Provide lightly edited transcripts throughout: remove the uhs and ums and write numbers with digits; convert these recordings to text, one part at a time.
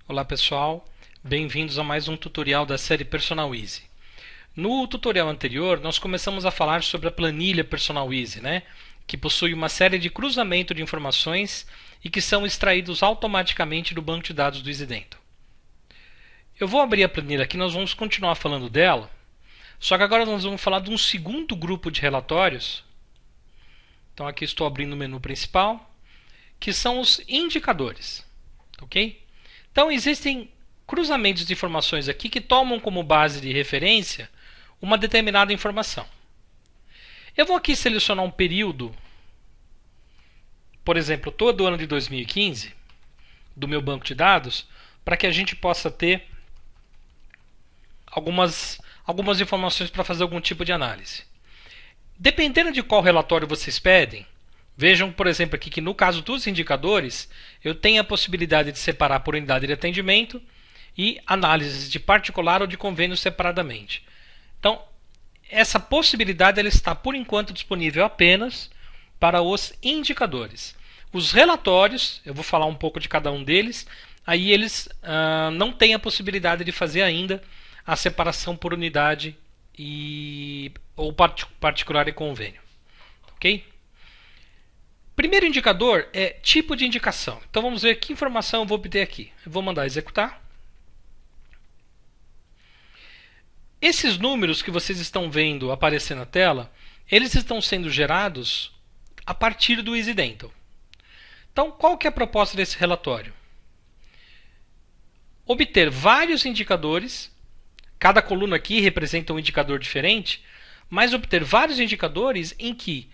Olá pessoal, bem-vindos a mais um tutorial da série Personal Easy. No tutorial anterior nós começamos a falar sobre a planilha Personal Easy, que possui uma série de cruzamento de informações e que são extraídos automaticamente do banco de dados do EasyDental. Eu vou abrir a planilha aqui, nós vamos continuar falando dela, só que agora nós vamos falar de um segundo grupo de relatórios. Então aqui estou abrindo o menu principal, que são os indicadores, ok? Então existem cruzamentos de informações aqui que tomam como base de referência uma determinada informação. Eu vou aqui selecionar um período, por exemplo, todo o ano de 2015, do meu banco de dados, para que a gente possa ter algumas informações para fazer algum tipo de análise. Dependendo de qual relatório vocês pedem, vejam, por exemplo, aqui que no caso dos indicadores, eu tenho a possibilidade de separar por unidade de atendimento e análises de particular ou de convênio separadamente. Então, essa possibilidade ela está, por enquanto, disponível apenas para os indicadores. Os relatórios, eu vou falar um pouco de cada um deles, aí eles não têm a possibilidade de fazer ainda a separação por unidade ou particular e convênio. Ok? Primeiro indicador é tipo de indicação. Então vamos ver que informação eu vou obter aqui. Eu vou mandar executar. Esses números que vocês estão vendo aparecer na tela, eles estão sendo gerados a partir do EasyDental. Então qual que é a proposta desse relatório? Obter vários indicadores, cada coluna aqui representa um indicador diferente, mas obter vários indicadores em que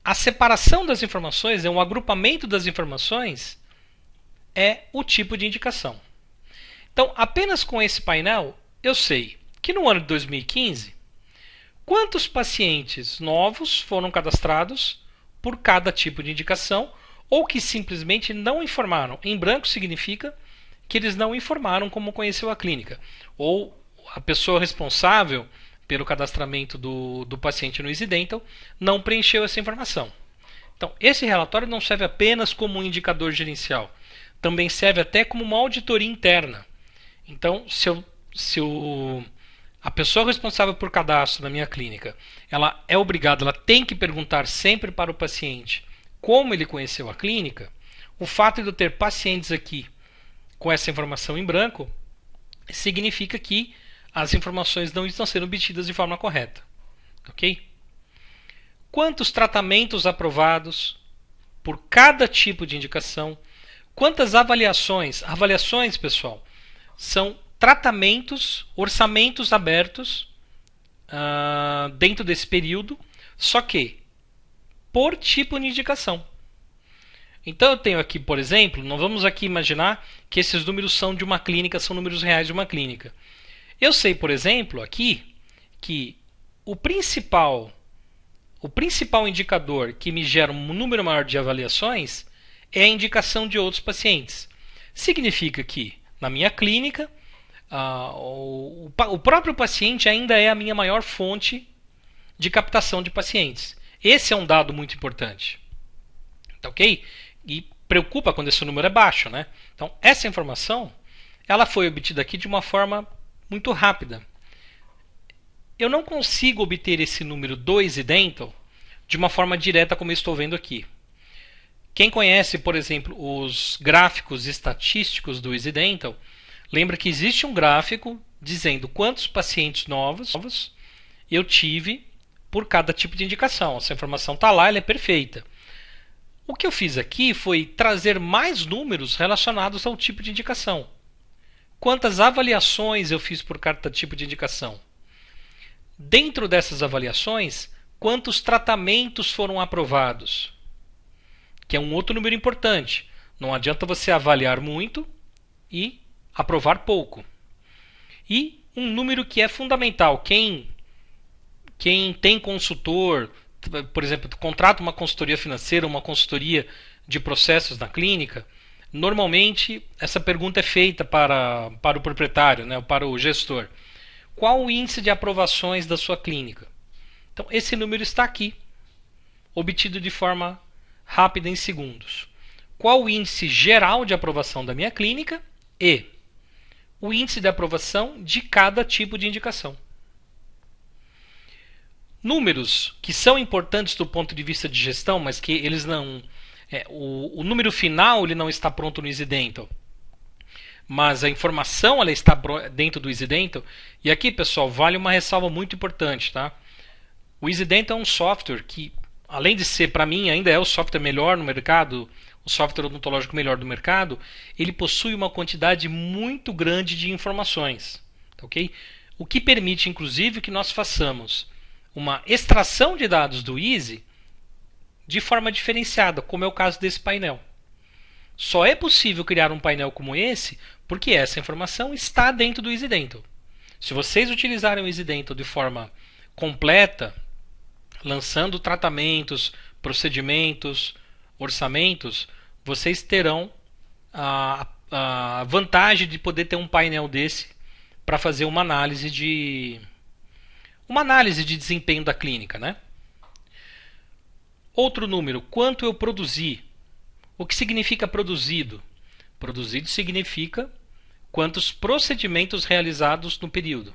a separação das informações, um agrupamento das informações, é o tipo de indicação. Então, apenas com esse painel, eu sei que no ano de 2015, quantos pacientes novos foram cadastrados por cada tipo de indicação, ou que simplesmente não informaram. Em branco significa que eles não informaram como conheceu a clínica, ou a pessoa responsável pelo cadastramento do paciente no EasyDental não preencheu essa informação. Então, esse relatório não serve apenas como um indicador gerencial, também serve até como uma auditoria interna. Então, a pessoa responsável por cadastro na minha clínica, ela é obrigada, ela tem que perguntar sempre para o paciente como ele conheceu a clínica. O fato de eu ter pacientes aqui com essa informação em branco significa que as informações não estão sendo obtidas de forma correta. Ok? Quantos tratamentos aprovados por cada tipo de indicação? Quantas avaliações? Avaliações, pessoal, são tratamentos, orçamentos abertos dentro desse período, só que por tipo de indicação. Então eu tenho aqui, por exemplo, não vamos aqui imaginar que esses números são de uma clínica, são números reais de uma clínica. Eu sei, por exemplo, aqui que o principal indicador que me gera um número maior de avaliações é a indicação de outros pacientes. Significa que na minha clínica o próprio paciente ainda é a minha maior fonte de captação de pacientes. Esse é um dado muito importante. Tá ok? E preocupa quando esse número é baixo, Então, essa informação ela foi obtida aqui de uma forma muito rápida. Eu não consigo obter esse número do EasyDental de uma forma direta como eu estou vendo aqui. Quem conhece, por exemplo, os gráficos estatísticos do EasyDental, lembra que existe um gráfico dizendo quantos pacientes novos eu tive por cada tipo de indicação. Essa informação está lá, ela é perfeita. O que eu fiz aqui foi trazer mais números relacionados ao tipo de indicação. Quantas avaliações eu fiz por cada tipo de indicação? Dentro dessas avaliações, quantos tratamentos foram aprovados? Que é um outro número importante. Não adianta você avaliar muito e aprovar pouco. E um número que é fundamental. Quem tem consultor, por exemplo, contrata uma consultoria financeira, uma consultoria de processos na clínica, normalmente essa pergunta é feita para o proprietário, para o gestor. Qual o índice de aprovações da sua clínica? Então, esse número está aqui, obtido de forma rápida em segundos. Qual o índice geral de aprovação da minha clínica? E o índice de aprovação de cada tipo de indicação. Números que são importantes do ponto de vista de gestão, mas que eles não... o número final ele não está pronto no EasyDental, mas a informação ela está dentro do EasyDental. E aqui, pessoal, vale uma ressalva muito importante. Tá? O EasyDental é um software que, além de ser, para mim, ainda é o software melhor no mercado, o software odontológico melhor do mercado, ele possui uma quantidade muito grande de informações. Okay? O que permite, inclusive, que nós façamos uma extração de dados do Easy de forma diferenciada, como é o caso desse painel. Só é possível criar um painel como esse porque essa informação está dentro do EasyDental. Se vocês utilizarem o EasyDental de forma completa, lançando tratamentos, procedimentos, orçamentos, vocês terão a vantagem de poder ter um painel desse para fazer uma análise de desempenho da clínica, né? Outro número, quanto eu produzi. O que significa produzido? Produzido significa quantos procedimentos realizados no período.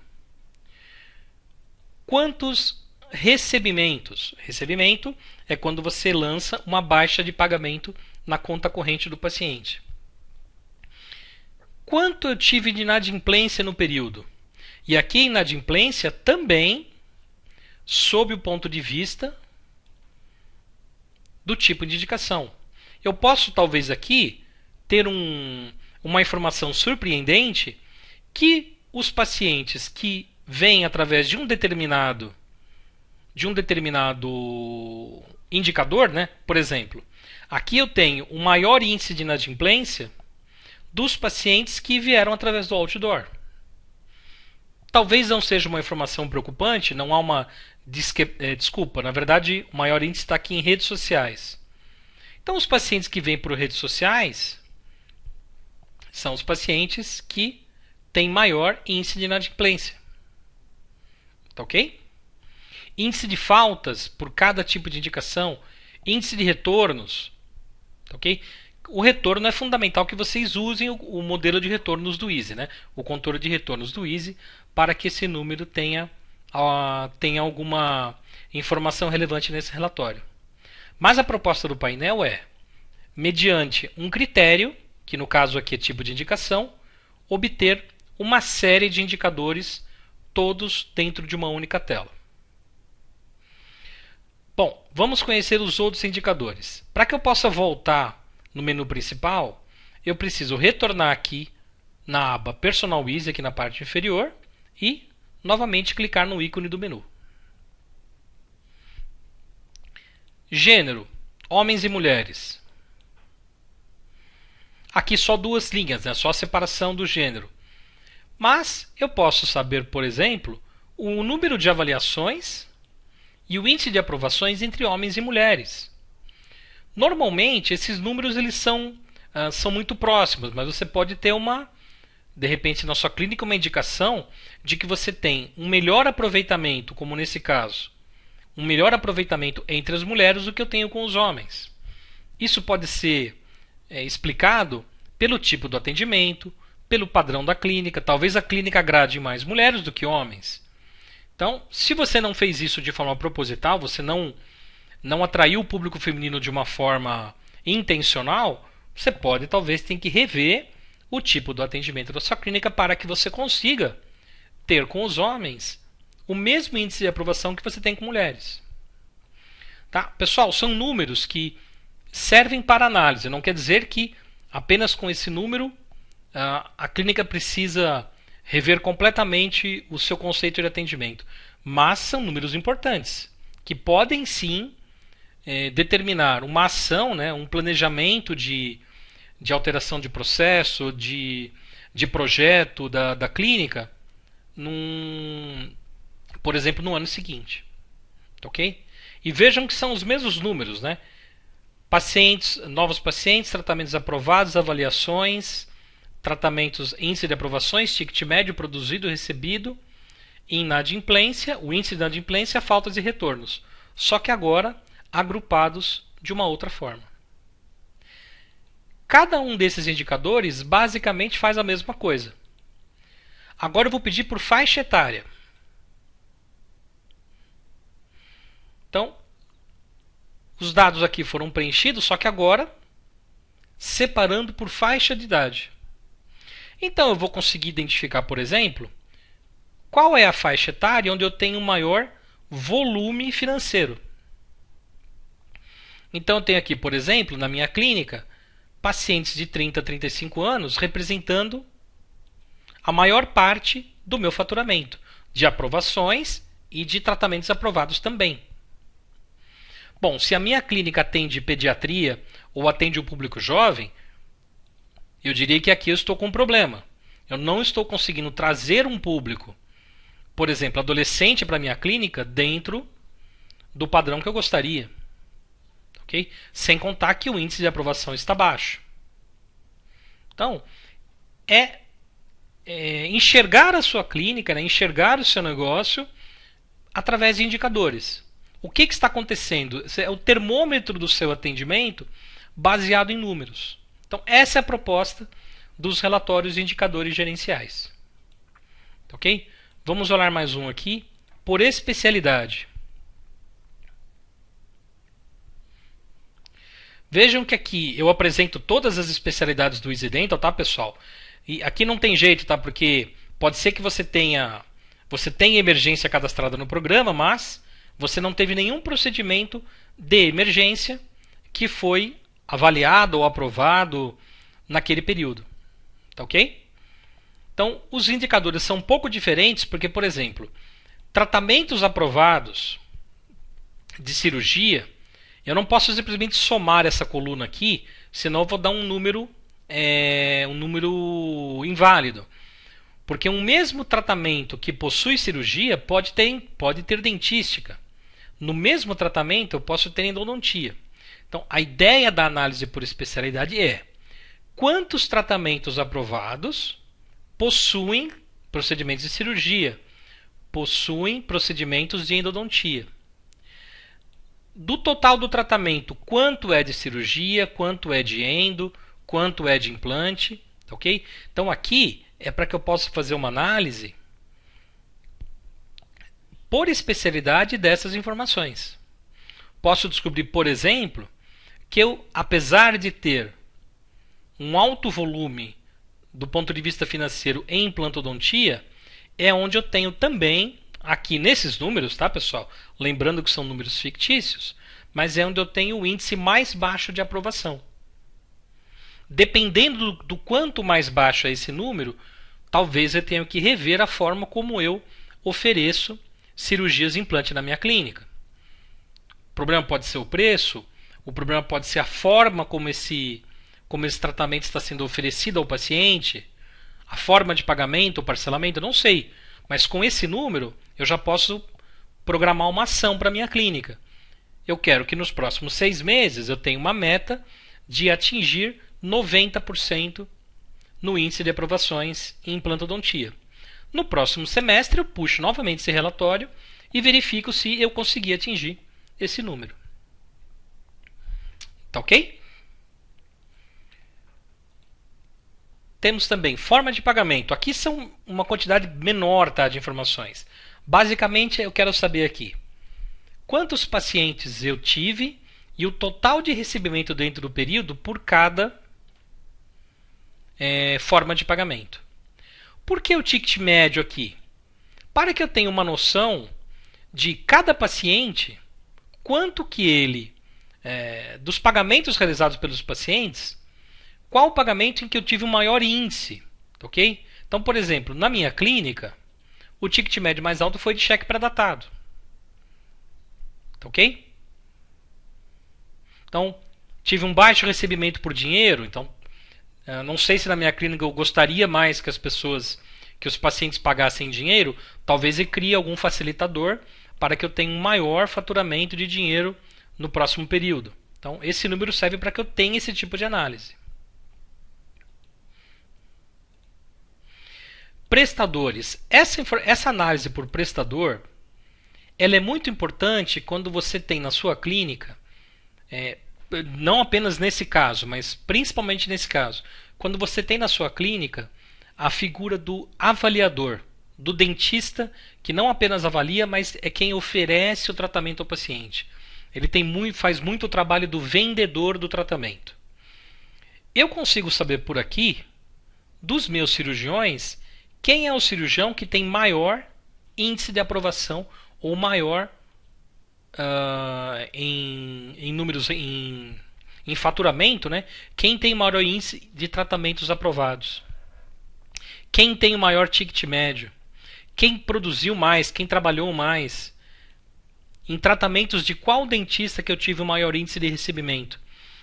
Quantos recebimentos? Recebimento é quando você lança uma baixa de pagamento na conta corrente do paciente. Quanto eu tive de inadimplência no período? E aqui inadimplência também sob o ponto de vista do tipo de indicação. Eu posso talvez aqui ter uma informação surpreendente que os pacientes que vêm através de um determinado indicador, né? Por exemplo, aqui eu tenho o maior índice de inadimplência dos pacientes que vieram através do outdoor. Talvez não seja uma informação preocupante, não há uma desculpa, na verdade o maior índice está aqui em redes sociais. Então os pacientes que vêm por redes sociais são os pacientes que têm maior índice de inadimplência. Tá ok? Índice de faltas por cada tipo de indicação, índice de retornos. Tá ok? O retorno é fundamental que vocês usem o modelo de retornos do Easy, né? O controle de retornos do Easy, para que esse número tenha alguma informação relevante nesse relatório. Mas a proposta do painel é, mediante um critério, que no caso aqui é tipo de indicação, obter uma série de indicadores, todos dentro de uma única tela. Bom, vamos conhecer os outros indicadores. Para que eu possa voltar no menu principal, eu preciso retornar aqui na aba Personal Easy, aqui na parte inferior, e novamente clicar no ícone do menu. Gênero, homens e mulheres. Aqui só duas linhas, né? Só a separação do gênero. Mas eu posso saber, por exemplo, o número de avaliações e o índice de aprovações entre homens e mulheres. Normalmente, esses números eles são muito próximos, mas você pode ter de repente, na sua clínica, uma indicação de que você tem um melhor aproveitamento, como nesse caso, um melhor aproveitamento entre as mulheres do que eu tenho com os homens. Isso pode ser explicado pelo tipo do atendimento, pelo padrão da clínica. Talvez a clínica agrade mais mulheres do que homens. Então, se você não fez isso de forma proposital, você não atraiu o público feminino de uma forma intencional, você pode talvez ter que rever o tipo do atendimento da sua clínica para que você consiga ter com os homens o mesmo índice de aprovação que você tem com mulheres. Tá? Pessoal, são números que servem para análise. Não quer dizer que apenas com esse número a clínica precisa rever completamente o seu conceito de atendimento. Mas são números importantes, que podem sim determinar uma ação, né, um planejamento de alteração de processo, de projeto da clínica, por exemplo, no ano seguinte. Ok? E vejam que são os mesmos números, né? Novos pacientes, tratamentos aprovados, avaliações, tratamentos, índice de aprovações, ticket médio produzido, recebido, inadimplência, o índice de inadimplência, faltas e retornos. Só que agora agrupados de uma outra forma. Cada um desses indicadores basicamente faz a mesma coisa. Agora eu vou pedir por faixa etária. Então, os dados aqui foram preenchidos, só que agora separando por faixa de idade. Então eu vou conseguir identificar, por exemplo, qual é a faixa etária onde eu tenho maior volume financeiro. Então eu tenho aqui, por exemplo, na minha clínica, pacientes de 30 a 35 anos representando a maior parte do meu faturamento, de aprovações e de tratamentos aprovados também. Bom, se a minha clínica atende pediatria ou atende o público jovem, eu diria que aqui eu estou com um problema. Eu não estou conseguindo trazer um público, por exemplo, adolescente para a minha clínica dentro do padrão que eu gostaria. Okay? Sem contar que o índice de aprovação está baixo. Então, enxergar a sua clínica, né? Enxergar o seu negócio através de indicadores. O que está acontecendo? É o termômetro do seu atendimento baseado em números. Então, essa é a proposta dos relatórios e indicadores gerenciais. Ok? Vamos olhar mais um aqui. Por especialidade. Vejam que aqui eu apresento todas as especialidades do Easy Dental, tá, pessoal? E aqui não tem jeito, tá? Porque pode ser que você tenha emergência cadastrada no programa, mas você não teve nenhum procedimento de emergência que foi avaliado ou aprovado naquele período. Tá ok? Então, os indicadores são um pouco diferentes porque, por exemplo, tratamentos aprovados de cirurgia, eu não posso simplesmente somar essa coluna aqui, senão eu vou dar um número inválido. Porque um mesmo tratamento que possui cirurgia pode ter dentística. No mesmo tratamento eu posso ter endodontia. Então, a ideia da análise por especialidade é quantos tratamentos aprovados possuem procedimentos de cirurgia, possuem procedimentos de endodontia. Do total do tratamento, quanto é de cirurgia, quanto é de endo, quanto é de implante, ok? Então aqui é para que eu possa fazer uma análise por especialidade dessas informações. Posso descobrir, por exemplo, que eu, apesar de ter um alto volume do ponto de vista financeiro em implantodontia, é onde eu tenho também, aqui nesses números, tá, pessoal? Lembrando que são números fictícios, mas é onde eu tenho o índice mais baixo de aprovação. Dependendo do quanto mais baixo é esse número, talvez eu tenha que rever a forma como eu ofereço cirurgias de implante na minha clínica. O problema pode ser o preço, o problema pode ser a forma como esse tratamento está sendo oferecido ao paciente, a forma de pagamento ou parcelamento, eu não sei. Mas com esse número, eu já posso programar uma ação para a minha clínica. Eu quero que nos próximos 6 meses eu tenha uma meta de atingir 90% no índice de aprovações em implantodontia. No próximo semestre, eu puxo novamente esse relatório e verifico se eu consegui atingir esse número. Tá ok? Temos também forma de pagamento. Aqui são uma quantidade menor, tá, de informações. Basicamente, eu quero saber aqui quantos pacientes eu tive e o total de recebimento dentro do período por cada forma de pagamento. Por que o ticket médio aqui? Para que eu tenha uma noção de cada paciente, quanto que ele, dos pagamentos realizados pelos pacientes, qual o pagamento em que eu tive um maior índice, ok? Então, por exemplo, na minha clínica, o ticket médio mais alto foi de cheque pré-datado, ok? Então, tive um baixo recebimento por dinheiro, então não sei se na minha clínica eu gostaria mais que os pacientes pagassem dinheiro, talvez eu crie algum facilitador para que eu tenha um maior faturamento de dinheiro no próximo período. Então, esse número serve para que eu tenha esse tipo de análise. Prestadores. Essa análise por prestador, ela é muito importante quando você tem na sua clínica, não apenas nesse caso, mas principalmente nesse caso, quando você tem na sua clínica a figura do avaliador, do dentista que não apenas avalia, mas é quem oferece o tratamento ao paciente. Ele faz muito o trabalho do vendedor do tratamento. Eu consigo saber por aqui, dos meus cirurgiões, quem é o cirurgião que tem maior índice de aprovação ou maior em números, em faturamento, né? Quem tem maior índice de tratamentos aprovados. Quem tem o maior ticket médio. Quem produziu mais, quem trabalhou mais. Em tratamentos de qual dentista que eu tive o maior índice de recebimento.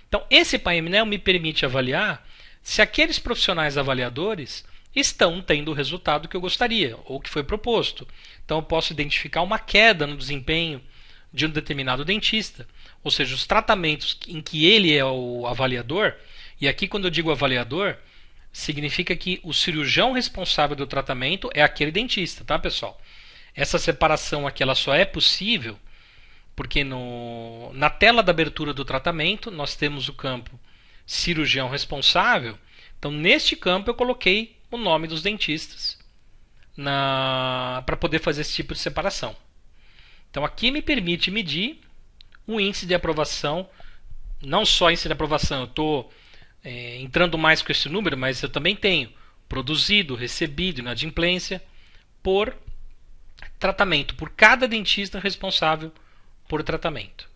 Então, esse painel me permite avaliar se aqueles profissionais avaliadores estão tendo o resultado que eu gostaria, ou que foi proposto. Então, eu posso identificar uma queda no desempenho de um determinado dentista, ou seja, os tratamentos em que ele é o avaliador, e aqui quando eu digo avaliador, significa que o cirurgião responsável do tratamento é aquele dentista, tá, pessoal? Essa separação aqui ela só é possível porque na tela da abertura do tratamento nós temos o campo cirurgião responsável. Então, neste campo eu coloquei o nome dos dentistas para poder fazer esse tipo de separação. Então, aqui me permite medir o índice de aprovação, não só índice de aprovação, eu estou entrando mais com esse número, mas eu também tenho produzido, recebido, inadimplência por tratamento, por cada dentista responsável por tratamento.